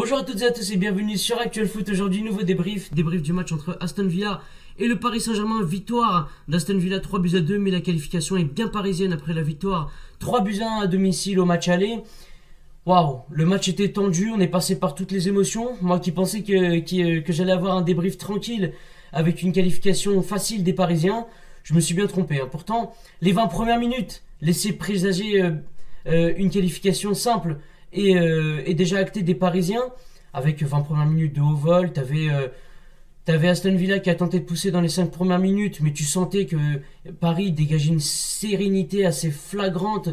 Bonjour à toutes et à tous et bienvenue sur Actuel Foot. Aujourd'hui, nouveau débrief du match entre Aston Villa et le Paris Saint-Germain. Victoire d'Aston Villa 3-2, mais la qualification est bien parisienne après la victoire 3-1 à domicile au match aller. Waouh, le match était tendu, on est passé par toutes les émotions. Moi qui pensais que j'allais avoir un débrief tranquille avec une qualification facile des Parisiens, je me suis bien trompé. Pourtant, les 20 premières minutes laissaient présager une qualification simple et déjà actée des Parisiens. Avec 20 premières minutes de haut vol, t'avais Aston Villa qui a tenté de pousser dans les 5 premières minutes, mais tu sentais que Paris dégageait une sérénité assez flagrante,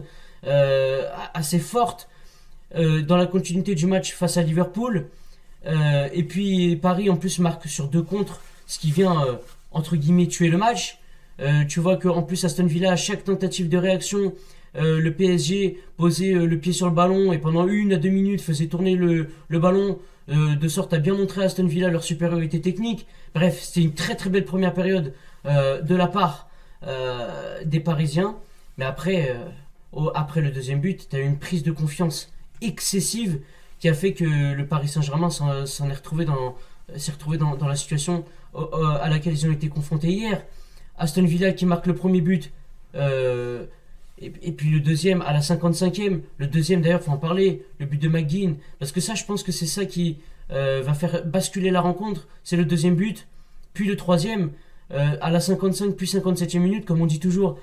assez forte dans la continuité du match face à Liverpool. Et puis Paris en plus marque sur 2 contres, ce qui vient entre guillemets tuer le match. Tu vois qu'en plus Aston Villa, à chaque tentative de réaction, le PSG posait le pied sur le ballon et pendant 1 à 2 minutes faisait tourner le ballon de sorte à bien montrer à Aston Villa leur supériorité technique. Bref, c'était une très très belle première période de la part des Parisiens. Mais après le deuxième but, tu as eu une prise de confiance excessive qui a fait que le Paris Saint-Germain s'est retrouvé dans la situation à laquelle ils ont été confrontés hier. Aston Villa qui marque le premier but et puis le deuxième à la 55e. Le deuxième d'ailleurs, faut en parler, le but de McGinn, parce que ça je pense que c'est ça qui va faire basculer la rencontre. C'est le deuxième but, puis le troisième à la 55 puis 57e minute, comme on dit toujours.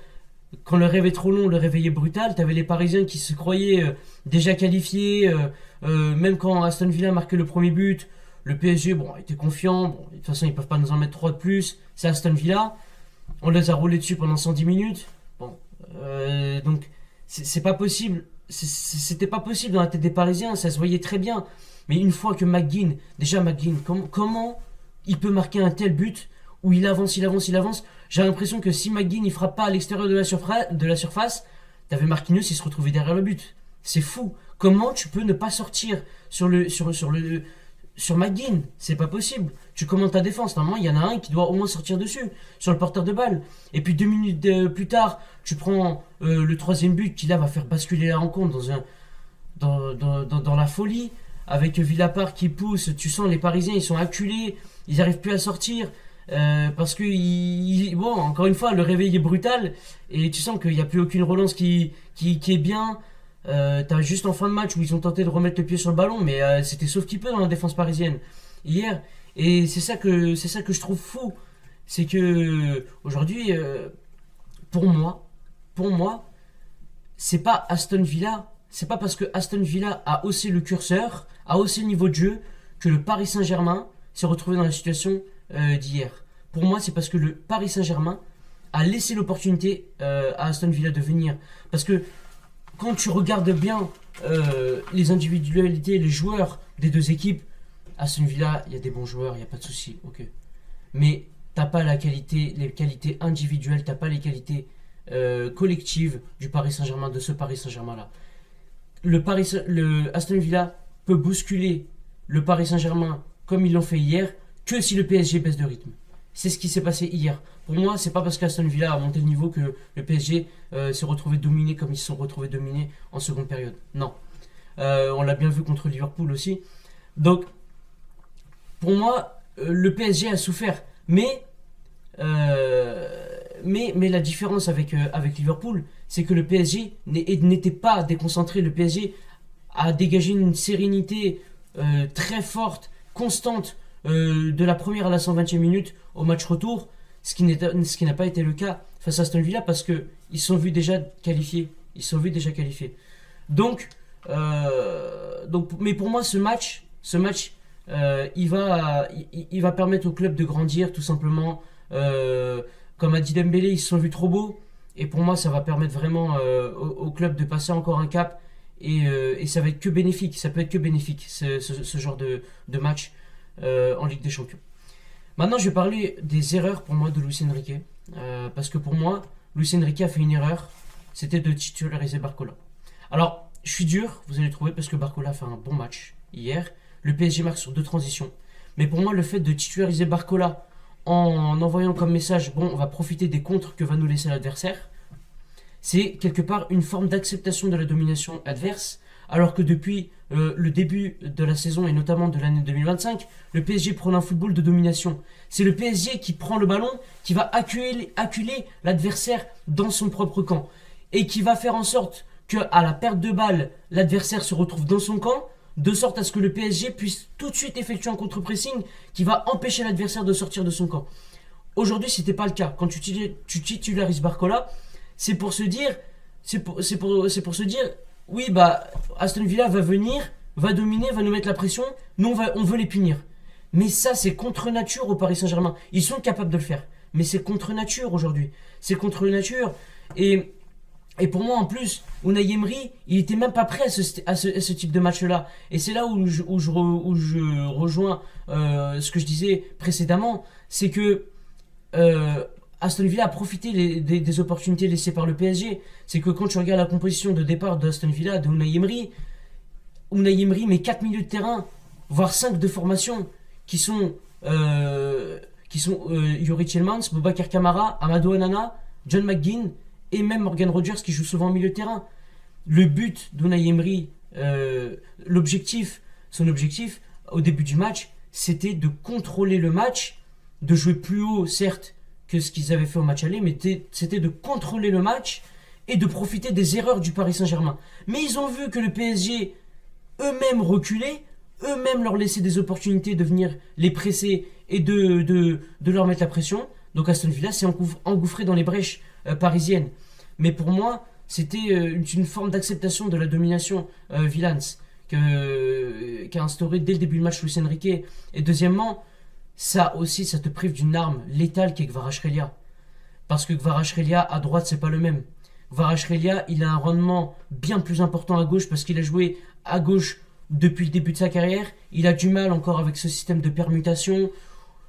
Quand le rêve est trop long, le réveil est brutal. T'avais les Parisiens qui se croyaient déjà qualifiés, même quand Aston Villa marquait le premier but. Le PSG était confiant, de toute façon ils peuvent pas nous en mettre 3 de plus, c'est Aston Villa. On les a roulés dessus pendant 110 minutes. Donc c'est pas possible. C'était pas possible dans la tête des Parisiens, ça se voyait très bien. Mais une fois que McGinn, comment il peut marquer un tel but où il avance. J'ai l'impression que si McGinn il frappe pas à l'extérieur de la surface, t'avais Marquinhos, il se retrouvait derrière le but. C'est fou. Comment tu peux ne pas sortir sur McGinn? C'est pas possible. Tu commandes ta défense. Normalement, il y en a un qui doit au moins sortir dessus, sur le porteur de balle. Et puis 2 minutes plus tard, tu prends le troisième but qui là va faire basculer la rencontre dans la folie. Avec Villapart qui pousse, tu sens les Parisiens, ils sont acculés, ils n'arrivent plus à sortir. Parce que, encore une fois, le réveil est brutal. Et tu sens qu'il n'y a plus aucune relance qui est bien. T'as juste en fin de match où ils ont tenté de remettre le pied sur le ballon, mais c'était sauf qui peut dans la défense parisienne hier. Et c'est ça que je trouve fou, c'est que aujourd'hui, pour moi, c'est pas Aston Villa, c'est pas parce que Aston Villa a haussé le curseur, a haussé le niveau de jeu, que le Paris Saint-Germain s'est retrouvé dans la situation d'hier. Pour moi, c'est parce que le Paris Saint-Germain a laissé l'opportunité à Aston Villa de venir, parce que quand tu regardes bien les individualités, les joueurs des deux équipes, Aston Villa, il y a des bons joueurs, il n'y a pas de souci, ok. Mais t'as pas les qualités individuelles, t'as pas les qualités collectives du Paris Saint-Germain, de ce Paris Saint-Germain-là. Le Aston Villa peut bousculer le Paris Saint-Germain comme ils l'ont fait hier, que si le PSG baisse de rythme. C'est ce qui s'est passé hier. Pour moi, c'est pas parce qu'Aston Villa a monté le niveau que le PSG s'est retrouvé dominé comme ils se sont retrouvés dominés en seconde période. Non. On l'a bien vu contre Liverpool aussi. Donc, pour moi, le PSG a souffert. Mais la différence avec Liverpool, c'est que le PSG n'était pas déconcentré. Le PSG a dégagé une sérénité très forte, constante, de la première à la 120e minute au match retour, ce qui n'a pas été le cas face à Aston Villa parce qu'ils se sont vus déjà qualifiés. Donc, mais pour moi, ce match, il va permettre au club de grandir tout simplement. Comme a dit Dembélé, ils se sont vus trop beaux. Et pour moi, ça va permettre vraiment au club de passer encore un cap. Et ça va être que bénéfique. Ça peut être que bénéfique, ce genre de match en Ligue des Champions. Maintenant, je vais parler des erreurs pour moi de Luis Enrique. Parce que pour moi, Luis Enrique a fait une erreur. C'était de titulariser Barcola. Alors, je suis dur, vous allez trouver, parce que Barcola a fait un bon match hier. Le PSG marque sur 2 transitions. Mais pour moi, le fait de titulariser Barcola en envoyant comme message, on va profiter des contres que va nous laisser l'adversaire, c'est quelque part une forme d'acceptation de la domination adverse, alors que depuis le début de la saison et notamment de l'année 2025, le PSG prend un football de domination. C'est le PSG qui prend le ballon, qui va acculer l'adversaire dans son propre camp et qui va faire en sorte qu'à la perte de balle, l'adversaire se retrouve dans son camp, de sorte à ce que le PSG puisse tout de suite effectuer un contre-pressing qui va empêcher l'adversaire de sortir de son camp. Aujourd'hui, ce n'était pas le cas. Quand tu titularises Barcola, c'est pour se dire, oui, bah, Aston Villa va venir, va dominer, va nous mettre la pression, nous on veut les punir. Mais ça, c'est contre nature au Paris Saint-Germain. Ils sont capables de le faire, mais c'est contre nature aujourd'hui. C'est contre nature. Et pour moi, en plus, Unai Emery, il était même pas prêt à ce type de match-là. Et c'est là où je rejoins ce que je disais précédemment, c'est que Aston Villa a profité des opportunités laissées par le PSG. C'est que quand tu regardes la composition de départ d'Aston Villa, de Unai Emery met 4 milieux de terrain, voire 5 de formation, qui sont Yuri Tielemans, Boubacar Kamara, Amadou Onana, John McGinn et même Morgan Rogers qui joue souvent en milieu de terrain. Le but d'Unai Emery, son objectif au début du match, c'était de contrôler le match, de jouer plus haut certes que ce qu'ils avaient fait au match aller, mais c'était de contrôler le match et de profiter des erreurs du Paris Saint-Germain. Mais ils ont vu que le PSG eux-mêmes reculaient, eux-mêmes leur laissaient des opportunités de venir les presser et de leur mettre la pression. Donc Aston Villa s'est engouffré dans les brèches parisiennes. Mais pour moi, c'était une forme d'acceptation de la domination Villans qu'a instauré dès le début du match Luis Enrique. Et deuxièmement, ça aussi, ça te prive d'une arme létale qu'est Kvaratskhelia. Parce que Kvaratskhelia, à droite, c'est pas le même. Kvaratskhelia, il a un rendement bien plus important à gauche parce qu'il a joué à gauche depuis le début de sa carrière. Il a du mal encore avec ce système de permutation.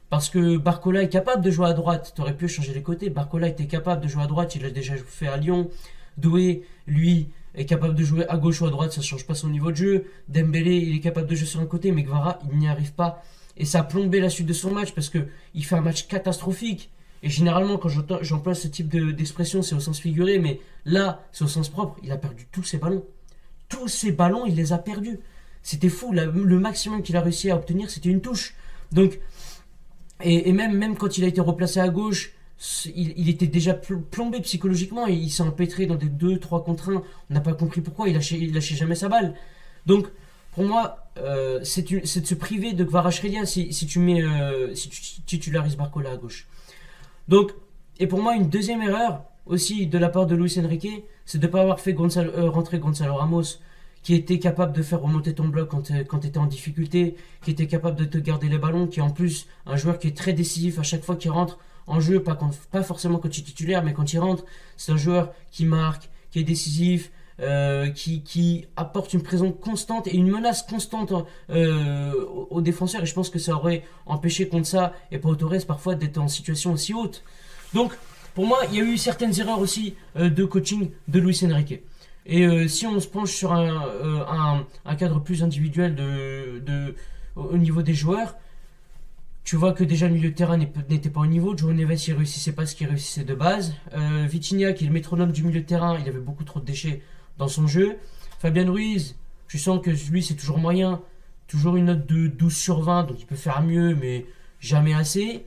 Parce que Barcola est capable de jouer à droite. Tu aurais pu changer les côtés. Barcola était capable de jouer à droite. Il l'a déjà fait à Lyon. Doué, lui, est capable de jouer à gauche ou à droite. Ça ne change pas son niveau de jeu. Dembélé, il est capable de jouer sur un côté. Mais Kvara, il n'y arrive pas. Et ça a plombé la suite de son match parce qu'il fait un match catastrophique. Et généralement, quand j'emploie ce type d'expression, c'est au sens figuré. Mais là, c'est au sens propre. Il a perdu tous ses ballons. Tous ses ballons, il les a perdus. C'était fou. Le maximum qu'il a réussi à obtenir, c'était une touche. Donc... Et même quand il a été replacé à gauche, il était déjà plombé psychologiquement. Il s'est empêtré dans des 2-3 contre 1. On n'a pas compris pourquoi. Il lâchait jamais sa balle. Donc, pour moi, c'est de se priver de Kvaratskhelia si tu titularises Barcola à gauche. Donc, et pour moi, une deuxième erreur aussi de la part de Luis Enrique, c'est de ne pas avoir fait rentrer Gonzalo Ramos, qui était capable de faire remonter ton bloc quand tu étais en difficulté, qui était capable de te garder les ballons, qui est en plus un joueur qui est très décisif à chaque fois qu'il rentre en jeu, pas forcément quand il est titulaire, mais quand il rentre, c'est un joueur qui marque, qui est décisif, qui apporte une présence constante et une menace constante aux défenseurs, et je pense que ça aurait empêché Konsa et Pau Torres parfois d'être en situation aussi haute. Donc, pour moi, il y a eu certaines erreurs aussi de coaching de Luis Enrique. Et si on se penche sur un cadre plus individuel au niveau des joueurs, tu vois que déjà le milieu de terrain n'était pas au niveau. João Neves, il réussissait pas ce qu'il réussissait de base. Vitinha, qui est le métronome du milieu de terrain, il avait beaucoup trop de déchets dans son jeu. Fabien Ruiz, tu sens que lui c'est toujours moyen, toujours une note de 12 sur 20, donc il peut faire mieux, mais jamais assez.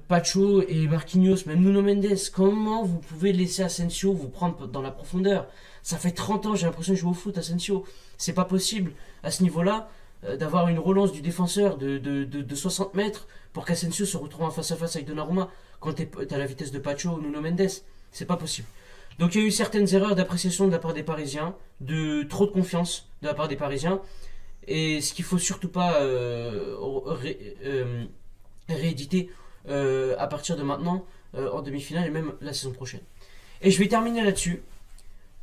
Pacho et Marquinhos, même Nuno Mendes, comment vous pouvez laisser Asensio vous prendre dans la profondeur? Ça fait 30 ans, j'ai l'impression de jouer au foot, Asensio. C'est pas possible à ce niveau-là d'avoir une relance du défenseur de 60 mètres pour qu'Asensio se retrouve en face à face avec Donnarumma quand t'es à la vitesse de Pacho ou Nuno Mendes. C'est pas possible. Donc il y a eu certaines erreurs d'appréciation de la part des Parisiens, de trop de confiance de la part des Parisiens, et ce qu'il faut surtout pas rééditer à partir de maintenant en demi-finale et même la saison prochaine. Et je vais terminer là-dessus.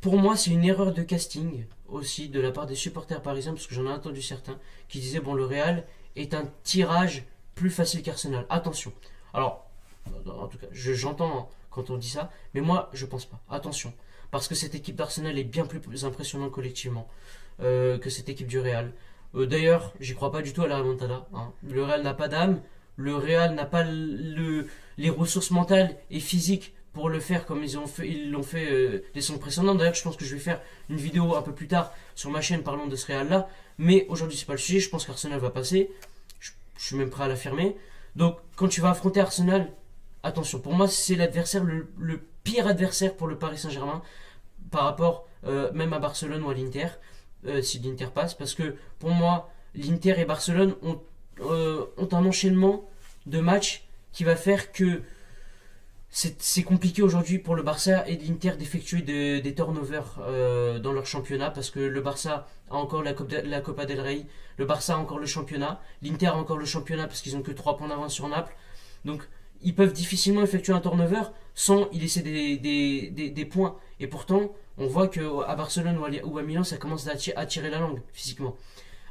Pour moi, c'est une erreur de casting aussi de la part des supporters parisiens, parce que j'en ai entendu certains qui disaient bon, le Real est un tirage plus facile qu'Arsenal. Attention. Alors, en tout cas, j'entends quand on dit ça, mais moi, je pense pas. Attention. Parce que cette équipe d'Arsenal est bien plus impressionnante collectivement que cette équipe du Real. D'ailleurs, j'y crois pas du tout à la remontada. Le Real n'a pas d'âme. Le Real n'a pas les ressources mentales et physiques pour le faire comme ils l'ont fait les saisons précédentes. D'ailleurs, je pense que je vais faire une vidéo un peu plus tard sur ma chaîne parlant de ce Real là. Mais aujourd'hui, c'est pas le sujet. Je pense qu'Arsenal va passer. Je suis même prêt à l'affirmer. Donc, quand tu vas affronter Arsenal, attention, pour moi, c'est l'adversaire, le pire adversaire pour le Paris Saint-Germain par rapport même à Barcelone ou à l'Inter, si l'Inter passe. Parce que pour moi, l'Inter et Barcelone ont un enchaînement de matchs qui va faire que c'est compliqué aujourd'hui pour le Barça et l'Inter d'effectuer des turnovers dans leur championnat parce que le Barça a encore la Copa del Rey, le Barça a encore le championnat, l'Inter a encore le championnat parce qu'ils n'ont que 3 points d'avance sur Naples. Donc ils peuvent difficilement effectuer un turnover sans y laisser des points. Et pourtant, on voit qu'à Barcelone ou à Milan, ça commence à tirer la langue physiquement.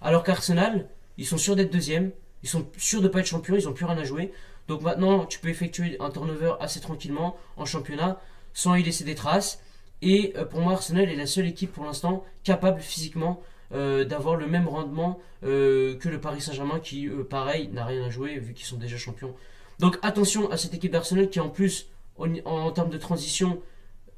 Alors qu'Arsenal, ils sont sûrs d'être deuxième, ils sont sûrs de ne pas être champions, ils n'ont plus rien à jouer. Donc maintenant, tu peux effectuer un turnover assez tranquillement en championnat, sans y laisser des traces. Et pour moi, Arsenal est la seule équipe pour l'instant capable physiquement d'avoir le même rendement que le Paris Saint-Germain qui, pareil, n'a rien à jouer vu qu'ils sont déjà champions. Donc attention à cette équipe d'Arsenal qui en plus, en termes de transition,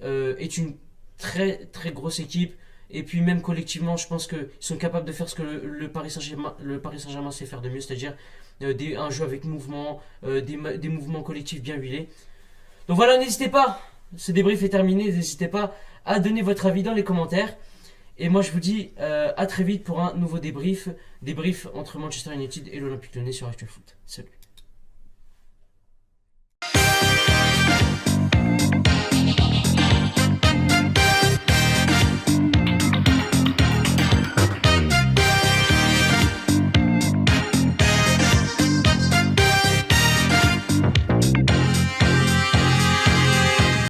est une très très grosse équipe. Et puis même collectivement, je pense qu'ils sont capables de faire ce que le Paris Saint-Germain sait faire de mieux, c'est-à-dire un jeu avec mouvement, des mouvements collectifs bien huilés. Donc voilà, n'hésitez pas, ce débrief est terminé, n'hésitez pas à donner votre avis dans les commentaires. Et moi je vous dis à très vite pour un nouveau débrief entre Manchester United et l'Olympique Lyonnais sur Actuel Foot. Salut.